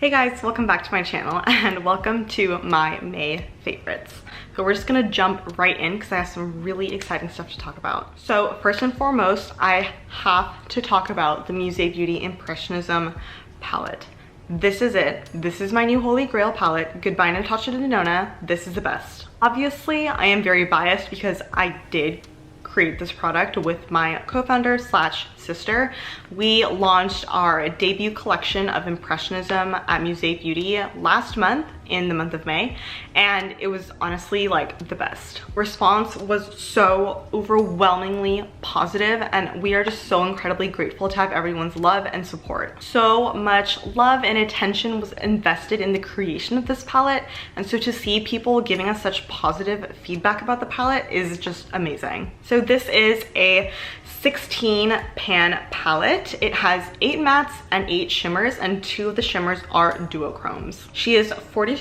Hey guys, welcome back to my channel and welcome to my May favorites. So we're just gonna jump right in because I have some really exciting stuff to talk about. So first and foremost, I have to talk about the Musée Beauty Impressionism palette. This is it. This is my new holy grail palette. Goodbye Natasha Denona. This is the best. Obviously, I am very biased because I did create this product with my co-founder slash sister. We launched our debut collection of Impressionism at Musée Beauty last month in the month of May, and it was honestly like the best. Response was so overwhelmingly positive, and we are just so incredibly grateful to have everyone's love and support. So much love and attention was invested in the creation of this palette, and so to see people giving us such positive feedback about the palette is just amazing. So this is a 16 pan palette. It has 8 mattes and 8 shimmers, and 2 of the shimmers are duochromes. She is $42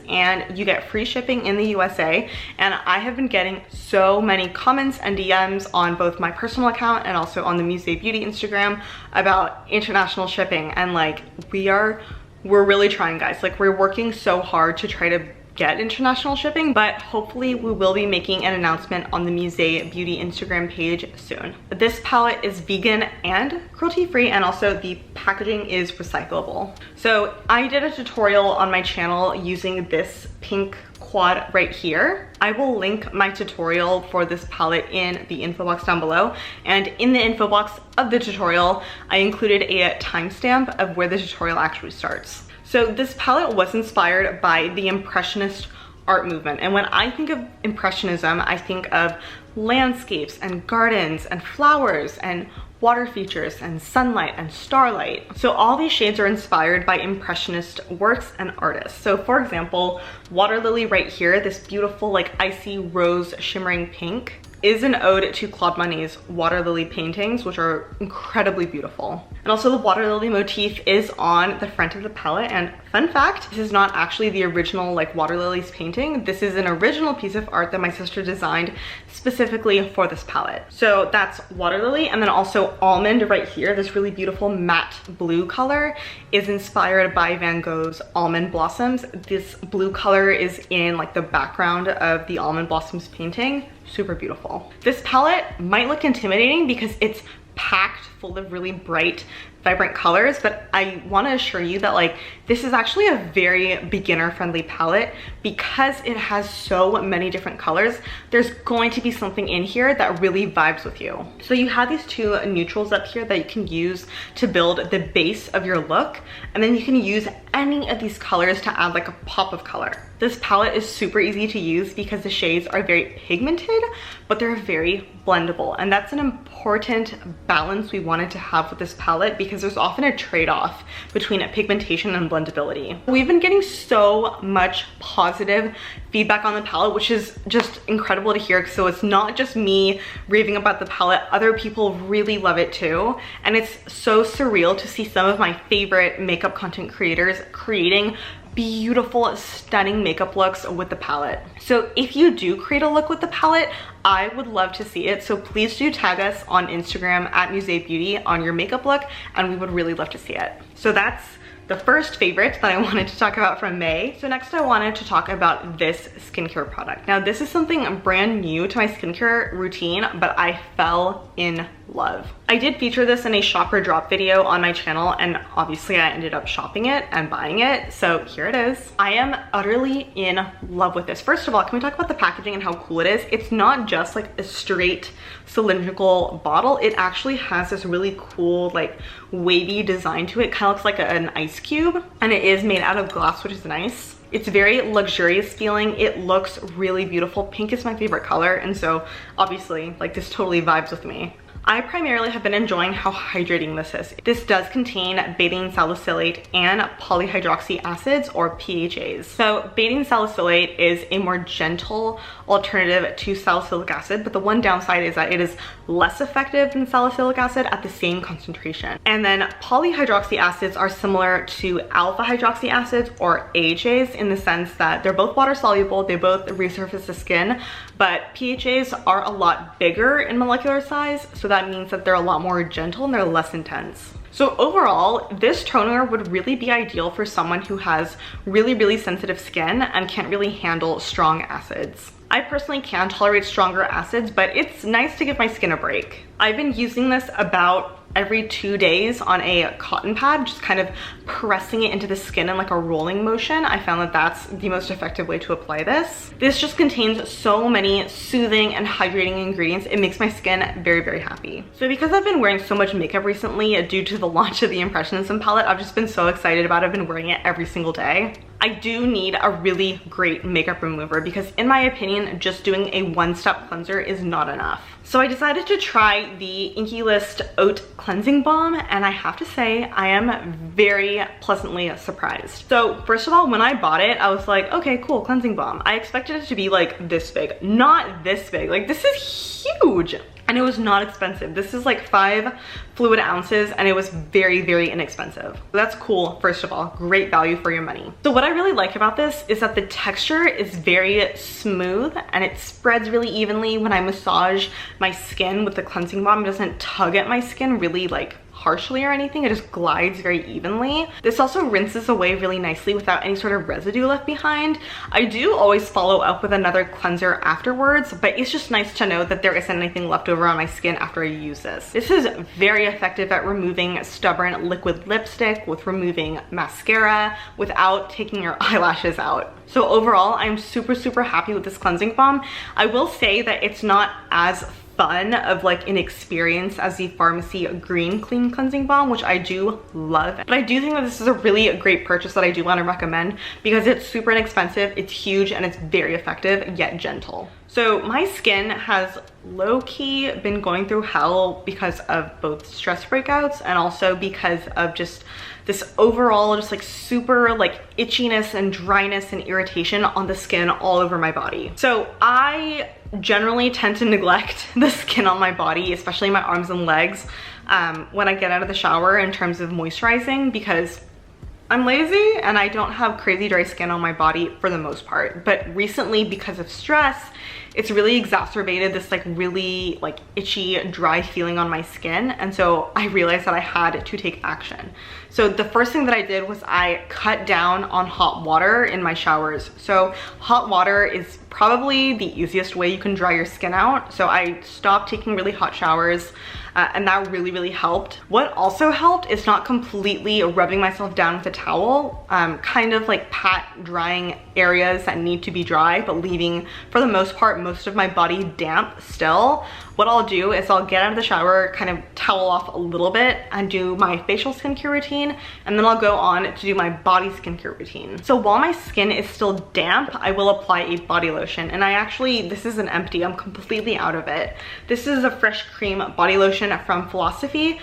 and you get free shipping in the USA, and I have been getting so many comments and DMs on both my personal account and also on the Musée Beauty Instagram about international shipping, and like we're really trying, guys. Like, we're working so hard to try to get international shipping, but hopefully we will be making an announcement on the Musée Beauty Instagram page soon. This palette is vegan and cruelty free, and also the packaging is recyclable. So I did a tutorial on my channel using this pink quad right here. I will link my tutorial for this palette in the info box down below, and in the info box of the tutorial I included a timestamp of where the tutorial actually starts. So this palette was inspired by the Impressionist art movement, and when I think of Impressionism, I think of landscapes and gardens and flowers and water features and sunlight and starlight. So all these shades are inspired by Impressionist works and artists. So for example, Water Lily right here, this beautiful like icy rose shimmering pink, is an ode to Claude Monet's water lily paintings, which are incredibly beautiful. And also the water lily motif is on the front of the palette, and fun fact, this is not actually the original like water lilies painting. This is an original piece of art that my sister designed specifically for this palette. So that's water lily, and then also almond right here, this really beautiful matte blue color is inspired by Van Gogh's almond blossoms. This blue color is in like the background of the almond blossoms painting. Super beautiful. This palette might look intimidating because it's packed full of really bright, vibrant colors, but I want to assure you that like this is actually a very beginner friendly palette because it has so many different colors. There's going to be something in here that really vibes with you. So you have these 2 neutrals up here that you can use to build the base of your look, and then you can use any of these colors to add like a pop of color. This palette is super easy to use because the shades are very pigmented, but they're very blendable, and that's an important balance we wanted to have with this palette because there's often a trade-off between pigmentation and blendability. We've been getting so much positive feedback on the palette, which is just incredible to hear. So it's not just me raving about the palette, other people really love it too, and it's so surreal to see some of my favorite makeup content creators creating beautiful, stunning makeup looks with the palette. So if you do create a look with the palette, I would love to see it. So please do tag us on Instagram at Musée Beauty on your makeup look, and we would really love to see it. So that's the first favorite that I wanted to talk about from May. So next I wanted to talk about this skincare product. Now this is something brand new to my skincare routine, but I fell in love. I did feature this in a Chakra Drop video on my channel, and obviously I ended up shopping it and buying it, so here it is. I am utterly in love with this. First of all, can we talk about the packaging and how cool it is? It's not just like a straight cylindrical bottle. It actually has this really cool like wavy design to it. Kind of looks like an ice cube, and it is made out of glass, which is nice. It's very luxurious feeling. It looks really beautiful. Pink is my favorite color, and so obviously like this totally vibes with me. I primarily have been enjoying how hydrating this is. This does contain betaine salicylate and polyhydroxy acids, or PHAs. So betaine salicylate is a more gentle alternative to salicylic acid, but the one downside is that it is less effective than salicylic acid at the same concentration. And then polyhydroxy acids are similar to alpha hydroxy acids, or AHAs, in the sense that they're both water soluble, they both resurface the skin, but PHAs are a lot bigger in molecular size, so that means that they're a lot more gentle and they're less intense. So overall, this toner would really be ideal for someone who has really sensitive skin and can't really handle strong acids. I personally can tolerate stronger acids, but it's nice to give my skin a break. I've been using this about every 2 days on a cotton pad, just kind of pressing it into the skin in like a rolling motion. I found that that's the most effective way to apply this. This just contains so many soothing and hydrating ingredients. It makes my skin very happy. So because I've been wearing so much makeup recently due to the launch of the Impressionism palette, I've just been so excited about it. I've been wearing it every single day. I do need a really great makeup remover because in my opinion, just doing a one-step cleanser is not enough. So I decided to try the Inkey List Oat Cleansing Balm, and I have to say I am very pleasantly surprised. So first of all, when I bought it, I was like, okay, cool, cleansing balm. I expected it to be like this big, not this big. Like this is huge. And it was not expensive. This is like 5 fluid ounces and it was very inexpensive. So that's cool, first of all, great value for your money. So what I really like about this is that the texture is very smooth and it spreads really evenly. When I massage my skin with the cleansing balm, it doesn't tug at my skin really like harshly or anything. It just glides very evenly. This also rinses away really nicely without any sort of residue left behind. I do always follow up with another cleanser afterwards, but it's just nice to know that there isn't anything left over on my skin after I use this. This is very effective at removing stubborn liquid lipstick, with removing mascara without taking your eyelashes out. So overall, I'm super happy with this cleansing balm. I will say that it's not as fun of like an experience as the Pharmacy Green Clean Cleansing Balm, which I do love. But I do think that this is a really great purchase that I do want to recommend because it's super inexpensive, it's huge, and it's very effective yet gentle. So my skin has low-key been going through hell because of both stress breakouts and also because of just this overall just like super like itchiness and dryness and irritation on the skin all over my body. So I generally tend to neglect the skin on my body, especially my arms and legs, when I get out of the shower in terms of moisturizing, because I'm lazy and I don't have crazy dry skin on my body for the most part. But recently, because of stress, it's really exacerbated this like really like itchy, dry feeling on my skin. And so I realized that I had to take action. So the first thing that I did was I cut down on hot water in my showers. So hot water is probably the easiest way you can dry your skin out. So I stopped taking really hot showers. And that really helped. What also helped is not completely rubbing myself down with a towel, kind of like pat drying areas that need to be dry, but leaving, for the most part, most of my body damp still. What I'll do is I'll get out of the shower, kind of towel off a little bit and do my facial skincare routine, and then I'll go on to do my body skincare routine. So while my skin is still damp, I will apply a body lotion. And this is an empty, I'm completely out of it. This is a Fresh Cream body lotion from Philosophy.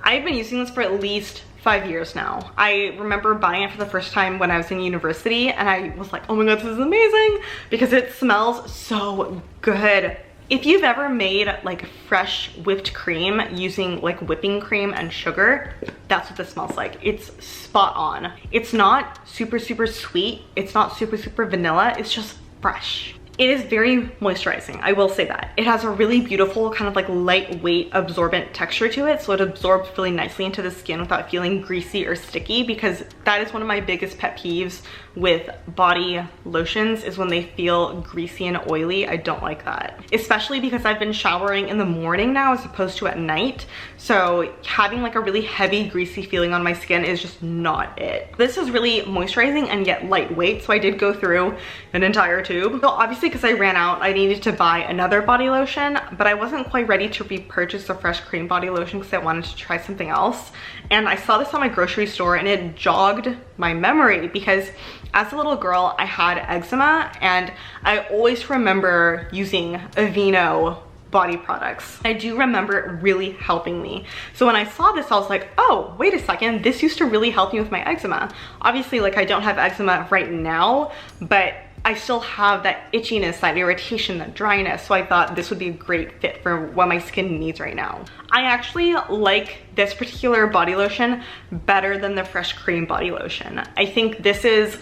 I've been using this for at least 5 years now. I remember buying it for the first time when I was in university and I was like, oh my god, this is amazing because it smells so good. If you've ever made like fresh whipped cream using like whipping cream and sugar, that's what this smells like. It's spot on. It's not super sweet. It's not super vanilla. It's just fresh. It is very moisturizing, I will say that. It has a really beautiful kind of like lightweight absorbent texture to it, so it absorbs really nicely into the skin without feeling greasy or sticky, because that is one of my biggest pet peeves with body lotions, is when they feel greasy and oily. I don't like that. Especially because I've been showering in the morning now as opposed to at night, so having like a really heavy greasy feeling on my skin is just not it. This is really moisturizing and yet lightweight, so I did go through an entire tube. So obviously, because I ran out, I needed to buy another body lotion, but I wasn't quite ready to repurchase the Fresh Cream body lotion because I wanted to try something else. And I saw this on my grocery store and it jogged my memory, because as a little girl I had eczema and I always remember using Aveeno body products. I do remember it really helping me. So when I saw this, I was like, oh, wait a second, this used to really help me with my eczema. Obviously, like, I don't have eczema right now, but I still have that itchiness, that irritation, that dryness, so I thought this would be a great fit for what my skin needs right now. I actually like this particular body lotion better than the Fresh Cream body lotion. I think this is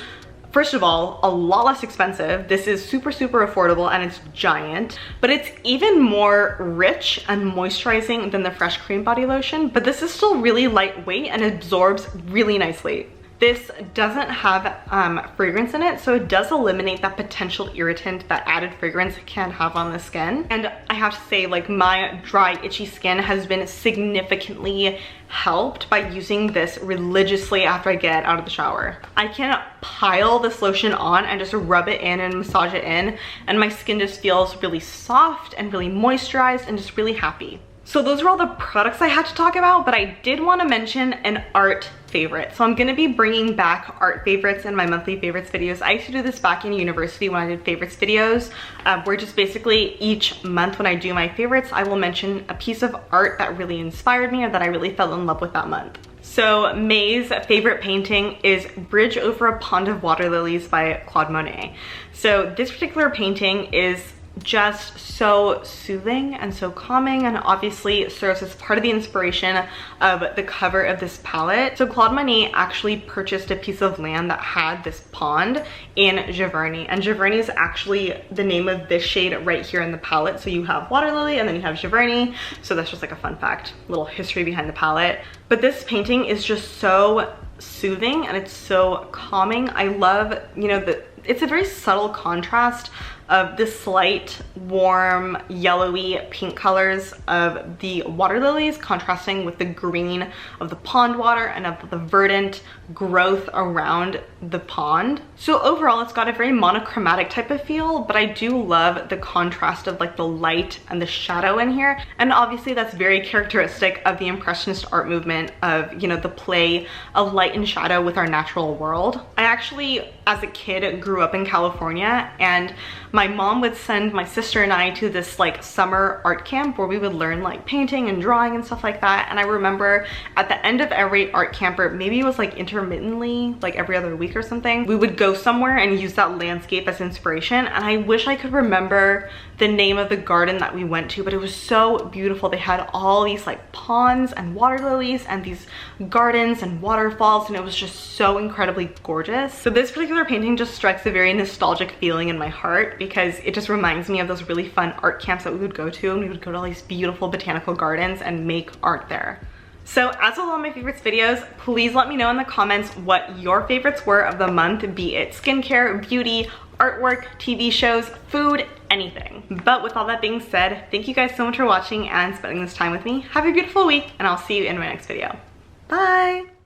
First of all, a lot less expensive. This is super, super affordable and it's giant, but it's even more rich and moisturizing than the Fresh Cream Body Lotion, but this is still really lightweight and absorbs really nicely. This doesn't have fragrance in it, so it does eliminate that potential irritant that added fragrance can have on the skin. And I have to say, like, my dry, itchy skin has been significantly helped by using this religiously after I get out of the shower. I can pile this lotion on and just rub it in and massage it in, and my skin just feels really soft and really moisturized and just really happy. So those are all the products I had to talk about, but I did want to mention an art favorite. So I'm going to be bringing back art favorites in my monthly favorites videos. I used to do this back in university when I did favorites videos, where just basically each month when I do my favorites, I will mention a piece of art that really inspired me or that I really fell in love with that month. So May's favorite painting is Bridge Over a Pond of Water Lilies by Claude Monet. So this particular painting is just so soothing and so calming, and obviously serves as part of the inspiration of the cover of this palette. So Claude Monet actually purchased a piece of land that had this pond in Giverny, and Giverny is actually the name of this shade right here in the palette. So you have Water Lily and then you have Giverny. So that's just like a fun fact, little history behind the palette. But this painting is just so soothing and it's so calming. I love, you know, it's a very subtle contrast of the slight warm yellowy pink colors of the water lilies contrasting with the green of the pond water and of the verdant growth around the pond. So overall it's got a very monochromatic type of feel, but I do love the contrast of like the light and the shadow in here, and obviously that's very characteristic of the Impressionist art movement of, you know, the play of light and shadow with our natural world. I actually, as a kid, grew up in California, and my mom would send my sister and I to this like summer art camp where we would learn like painting and drawing and stuff like that. And I remember at the end of every art camp, or maybe it was like intermittently, like every other week or something, we would go somewhere and use that landscape as inspiration. And I wish I could remember the name of the garden that we went to, but it was so beautiful. They had all these like ponds and water lilies and these gardens and waterfalls, and it was just so incredibly gorgeous. So this particular painting just strikes a very nostalgic feeling in my heart, because it just reminds me of those really fun art camps that we would go to, and we would go to all these beautiful botanical gardens and make art there. So as with all my favorites videos, please let me know in the comments what your favorites were of the month, be it skincare, beauty, artwork, TV shows, food, anything. But with all that being said, thank you guys so much for watching and spending this time with me. Have a beautiful week, and I'll see you in my next video. Bye!